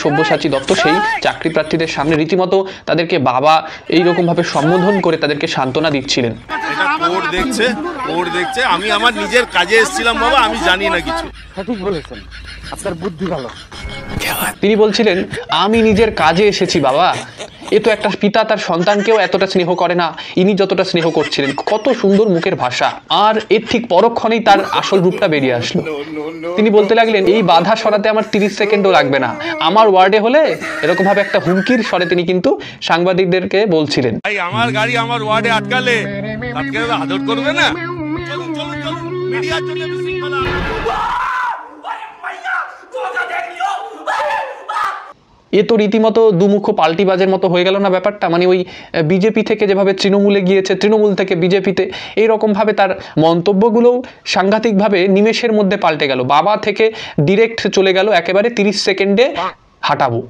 সব্যসাচী দত্ত সেই চাকরি প্রার্থীদের সামনে রীতিমতো তাদেরকে বাবা এইরকমভাবে সম্বোধন করে তাদেরকে সান্ত্বনা দিচ্ছিলেন। কোর্ট দেখছে, আমি আমার নিজের কাজে এসেছিলাম বাবা, আমি জানি না কিছু। সঠিক বলেছেন, আপনার বুদ্ধি ভালো। তিনি বলছিলেন আমি নিজের কাজে এসেছি বাবা। এ তো একটা পিতা তার সন্তানকেও এতটা স্নেহ করে না, ইনি যতটা স্নেহ করছিলেন। কত সুন্দর মুখের ভাষা। আর এর ঠিক পরক্ষণেই তার আসল রূপটা বেরিয়ে আসলো। তিনি বলতে লাগলেন এই বাধা সরাতে আমার 30 সেকেন্ডও লাগবে না, আমার ওয়ার্ডে হলে এরকম ভাবে একটা হুমকির স্বরে তিনি কিন্তু সাংবাদিকদেরকে বলছিলেন, আমার গাড়ি আমার ওয়ার্ডে আটকালে আদর করবে না। মিডিয়ার জন্য বিশৃঙ্খলা। এ তো রীতিমতো দুমুখ পাল্টিবাজের মতো হয়ে গেল না ব্যাপারটা? মানে ওই বিজেপি থেকে যেভাবে তৃণমূলে গিয়েছে, তৃণমূল থেকে বিজেপিতে, এইরকমভাবে তার মন্তব্যগুলোও সাংঘাতিকভাবে নিমেষের মধ্যে পাল্টে গেল। বাবা থেকে ডিরেক্ট চলে গেল একেবারে 30 সেকেন্ডে হাঁটাবো।